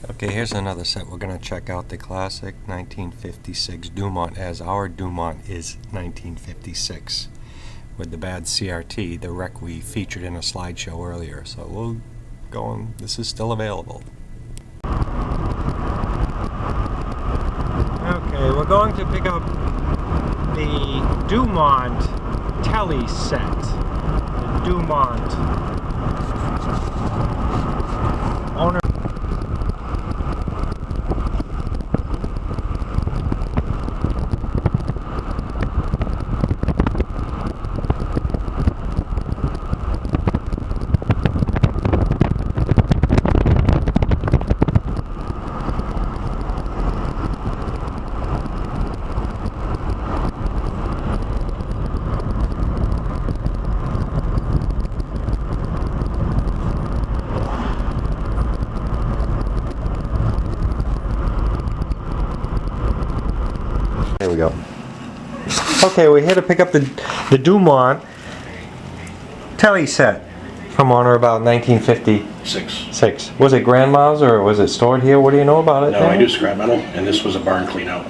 Okay, here's another set. We're going to check out the classic 1956 Dumont, as our Dumont is 1956 with the bad CRT, the wreck we featured in a slideshow earlier. So we'll go on. This is still available. Okay, we're going to pick up the Dumont telly set. The Dumont owner. There we go. Okay, we're here to pick up the Dumont telly set from on or about 1956. Was it grandma's or was it stored here? What do you know about it? No, I do scrap metal, and this was a barn clean out.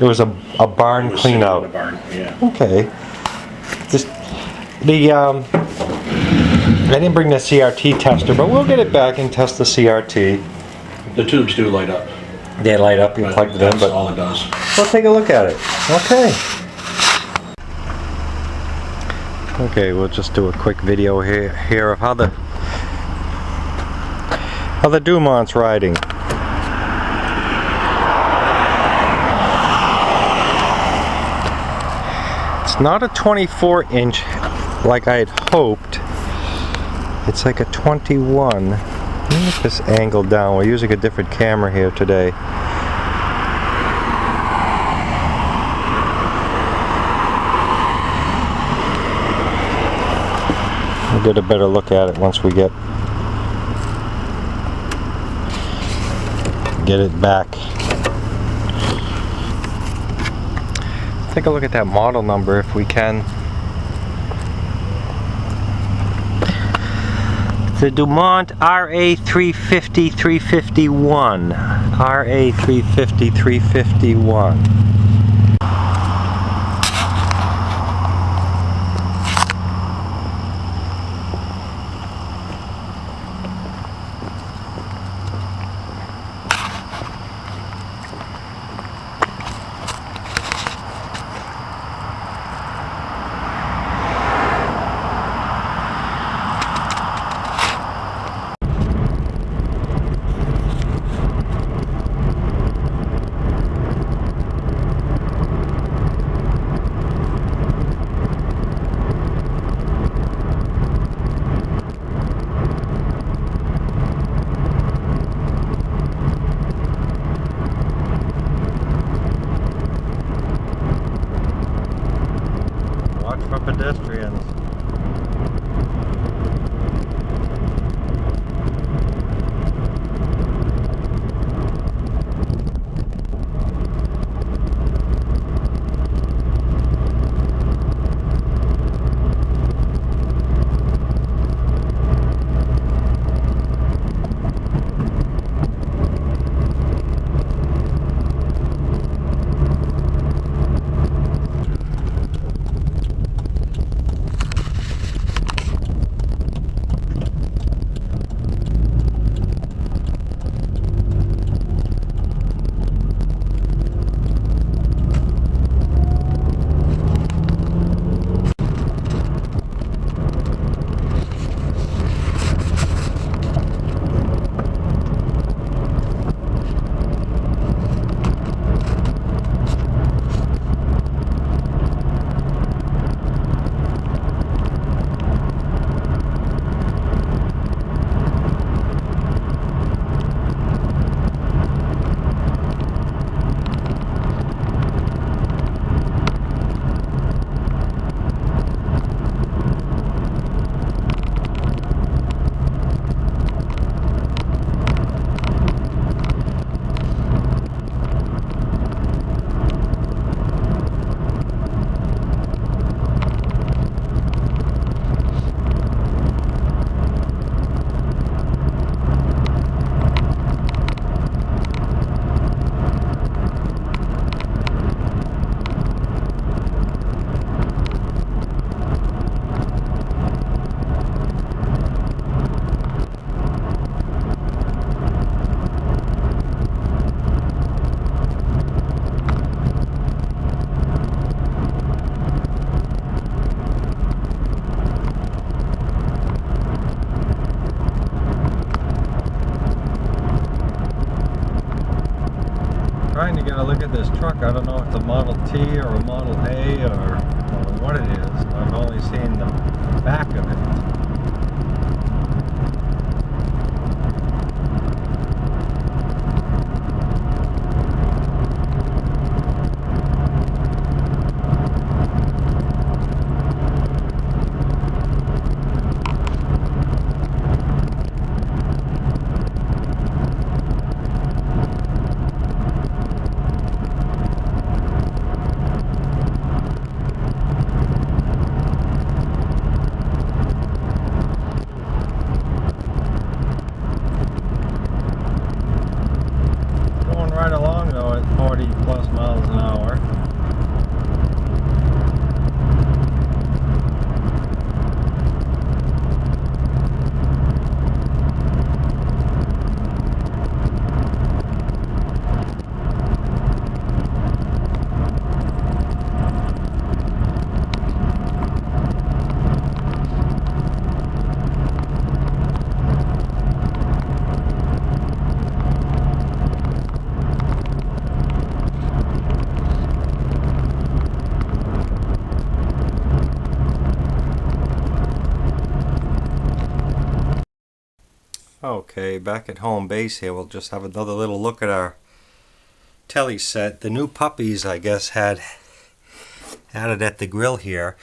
It was a barn clean out. A barn, yeah. Okay. Just the I didn't bring the CRT tester, but we'll get it back and test the CRT. The tubes do light up. They light up. You plugged it in, but all it does. We'll take a look at it. Okay. Okay, we'll just do a quick video here of how the Dumont's riding. It's not a 24-inch like I had hoped. It's like a 21. Let me get this angle down. We're using a different camera here today. We'll get a better look at it once we get it back. Take a look at that model number if we can. The Dumont RA350 351. RA350 351. trying to get a look at this truck. I don't know if it's a Model T or a Model A or what it is. I've only seen the back of it. Right along though at 40 plus miles an hour. Okay, back at home base here, we'll just have another little look at our telly set. The new puppies, I guess, had it at the grill here.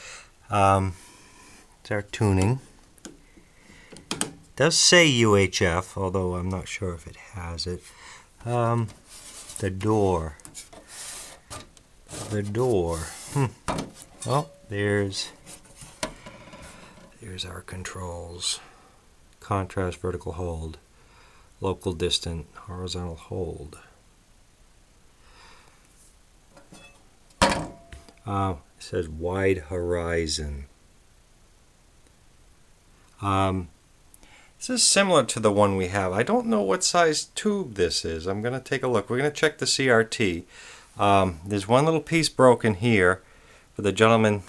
It's our tuning. It does say UHF, although I'm not sure if it has it. The door. Well, there's our controls. Contrast, vertical hold, local distant, horizontal hold. It says wide horizon. This is similar to the one we have. I don't know what size tube this is. I'm going to take a look. We're going to check the CRT. There's one little piece broken here, but the gentleman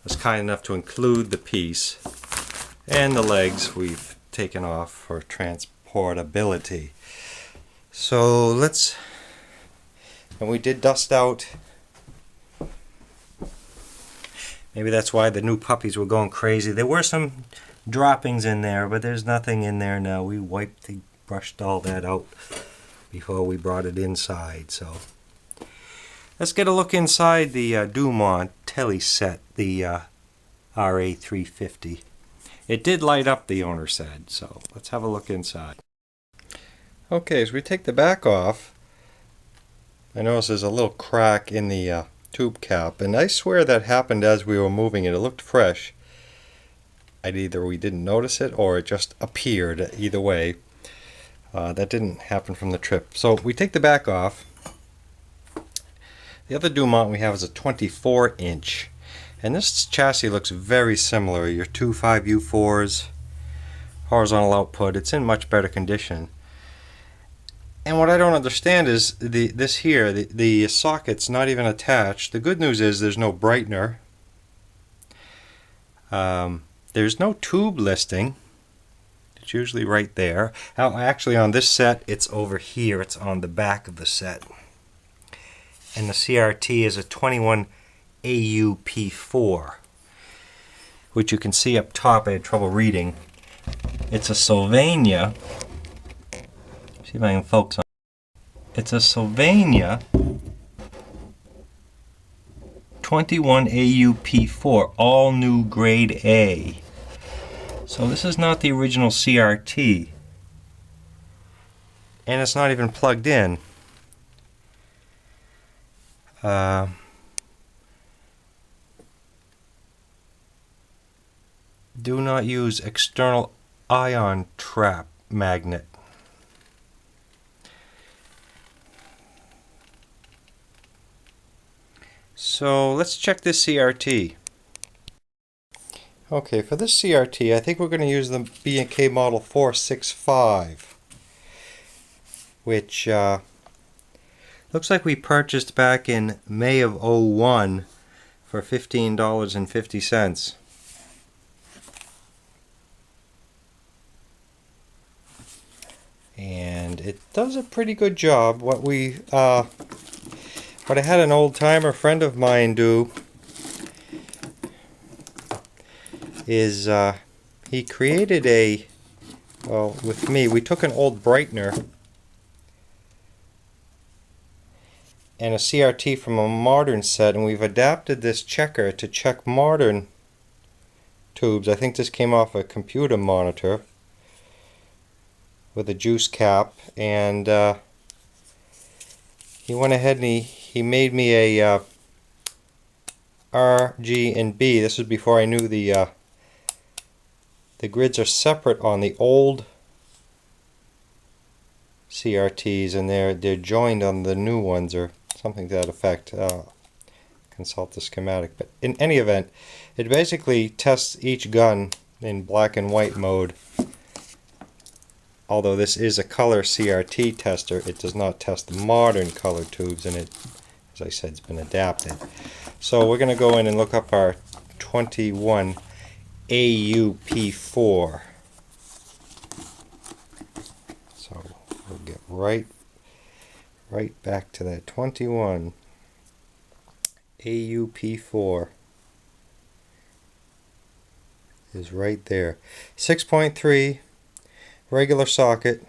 was kind enough to include the piece. And the legs we've taken off for transportability. So and we did dust out. Maybe that's why the new puppies were going crazy. There were some droppings in there, but there's nothing in there now. We brushed all that out before we brought it inside. So let's get a look inside the Dumont telly set, the RA350. It did light up, the owner said, so let's have a look inside. Okay, as we take the back off, I notice there's a little crack in the tube cap, and I swear that happened as we were moving it. It looked fresh. Either we didn't notice it or it just appeared. Either way, that didn't happen from the trip. So we take the back off. The other Dumont we have is a 24-inch. And this chassis looks very similar. Your 2.5 U4s, horizontal output. It's in much better condition. And what I don't understand is the socket's not even attached. The good news is there's no brightener. There's no tube listing. It's usually right there. Actually, on this set, it's over here. It's on the back of the set. And the CRT is a 21 AUP4, which you can see up top. I had trouble reading. It's a Sylvania. See if I can focus on. It's a Sylvania 21 AUP4, all new grade A. So this is not the original CRT, and it's not even plugged in. Do not use external ion trap magnet. So let's check this CRT. Okay, for this CRT, I think we're going to use the B&K model 465, which looks like we purchased back in May of '01 for $15.50. And and it does a pretty good job. What I had an old timer friend of mine do is he created with me, we took an old brightener and a CRT from a modern set, and we've adapted this checker to check modern tubes. I think this came off a computer monitor with a juice cap, and he went ahead and he made me a R, G, and B. This was before I knew the grids are separate on the old CRTs, and they're joined on the new ones, or something to that effect. Consult the schematic. But in any event, it basically tests each gun in black and white mode. Although this is a color CRT tester, it does not test the modern color tubes, and it, as I said, has been adapted. So we're going to go in and look up our 21 AUP4. So we'll get right back to that 21 AUP4 is right there. 6.3 regular socket.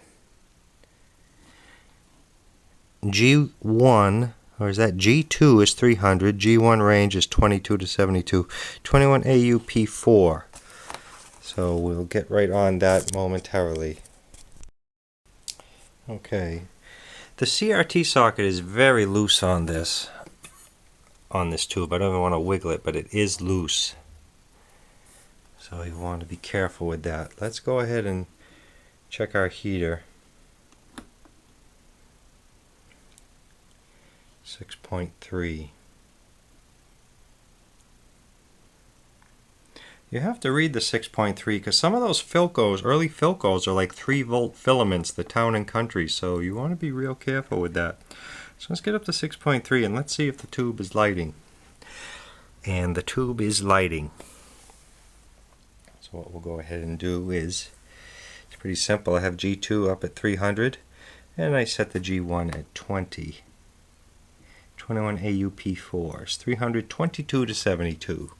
G1, or is that G2 is 300, G1 range is 22 to 72, 21 AUP4. So we'll get right on that momentarily. Okay, the CRT socket is very loose on this tube. I don't even want to wiggle it, but it is loose. So you want to be careful with that. Let's go ahead and check our heater. 6.3. You have to read the 6.3 because some of those Philcos, early Philcos, are like 3-volt filaments, the Town and Country, so you want to be real careful with that. So let's get up to 6.3 and let's see if the tube is lighting. And the tube is lighting. So what we'll go ahead and do is, it's pretty simple. I have G2 up at 300 and I set the G1 at 20. 21 AUP4 is 322 to 72.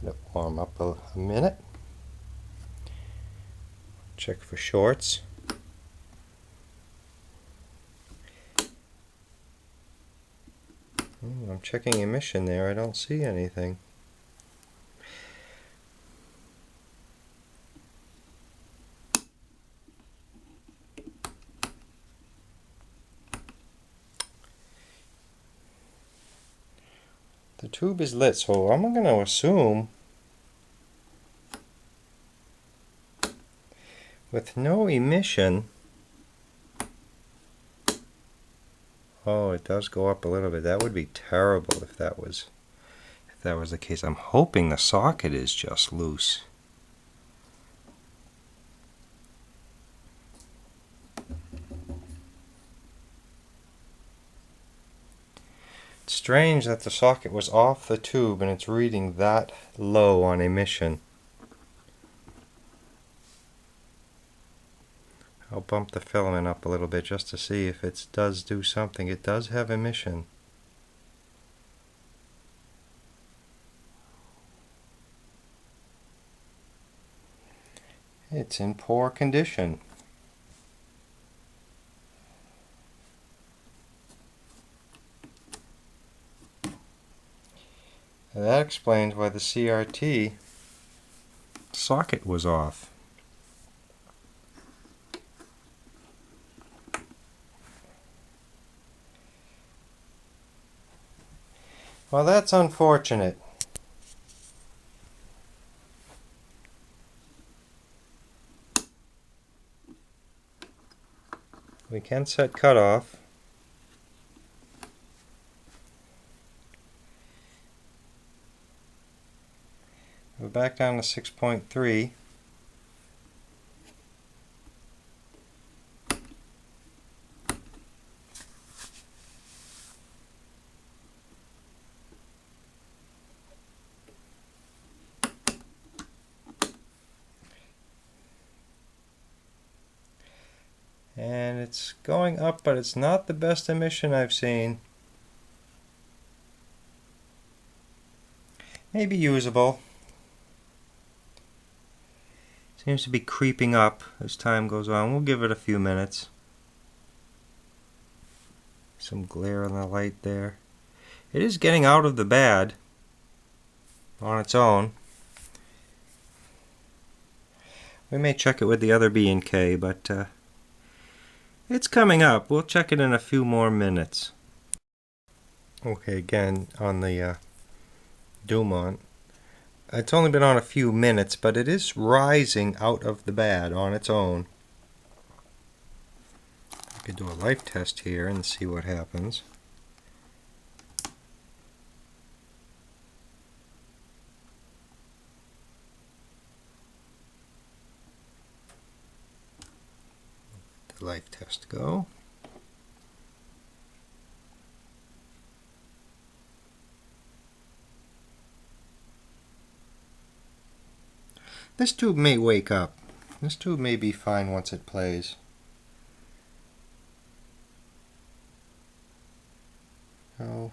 Let it warm up a minute. Check for shorts. I'm checking emission there. I don't see anything. The tube is lit, so I'm going to assume with no emission. Oh, it does go up a little bit. That would be terrible if that was the case. I'm hoping the socket is just loose. It's strange that the socket was off the tube and it's reading that low on emission. I'll bump the filament up a little bit just to see if it does do something. It does have emission. It's in poor condition. And that explains why the CRT socket was off. Well, that's unfortunate. We can set cutoff. We're back down to 6.3. And it's going up, but it's not the best emission I've seen. Maybe usable. Seems to be creeping up as time goes on. We'll give it a few minutes. Some glare on the light there. It is getting out of the bad on its own. We may check it with the other B&K, but it's coming up. We'll check it in a few more minutes. Okay, again on the Dumont. It's only been on a few minutes, but it is rising out of the bad on its own. I could do a life test here and see what happens. The life test go. This tube may wake up. This tube may be fine once it plays. Oh.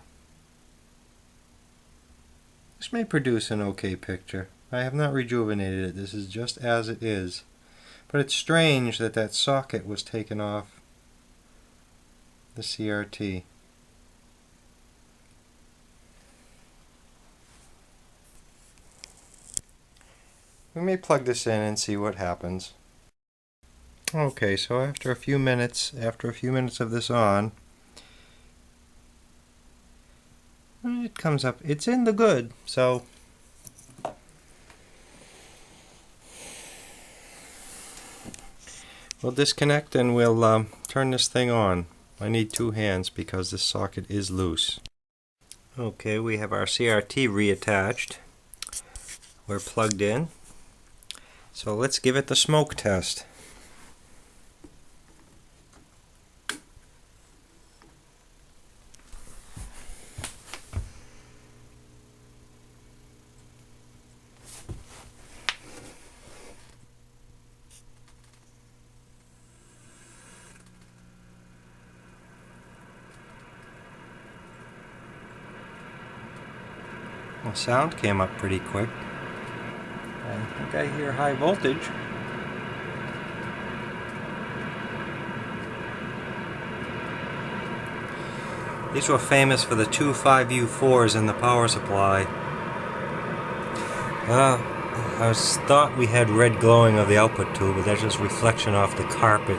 This may produce an okay picture. I have not rejuvenated it. This is just as it is. But it's strange that that socket was taken off the CRT. We may plug this in and see what happens. Okay, so after a few minutes of this on, it comes up. It's in the good, so we'll disconnect and we'll turn this thing on. I need two hands because this socket is loose. Okay, we have our CRT reattached. We're plugged in. So let's give it the smoke test. Well, sound came up pretty quick. I think I hear high voltage. These were famous for the two 5U4s in the power supply. I thought we had red glowing of the output tube, but that's just reflection off the carpet.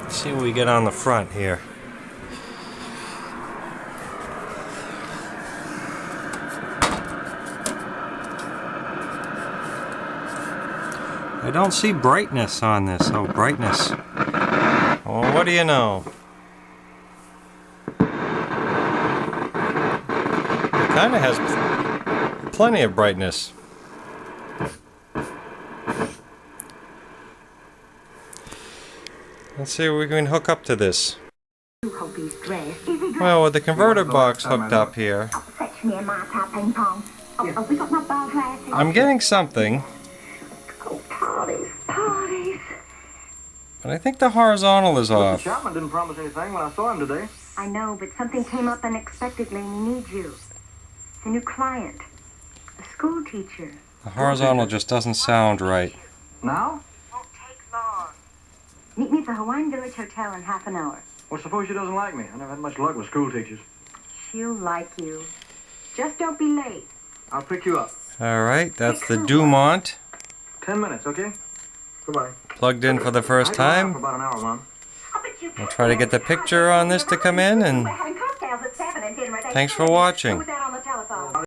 Let's see what we get on the front here. I don't see brightness on this. Oh, brightness. Oh, what do you know? It kind of has plenty of brightness. Let's see if we can hook up to this. Well, with the converter box hooked up here, I'm getting something. Parties. But I think the horizontal is off. Mr. Chapman didn't promise anything when I saw him today. I know, but something came up unexpectedly and he needs you. It's a new client. A school teacher. The horizontal just doesn't sound right. Now? Won't take long. Meet me at the Hawaiian Village Hotel in half an hour. Well, suppose she doesn't like me. I never had much luck with school teachers. She'll like you. Just don't be late. I'll pick you up. Alright, that's the Dumont. 10 minutes, okay? Goodbye. Plugged in for the first For time. about an hour, Mom. We'll try to get the picture on this to come in, and thanks for watching.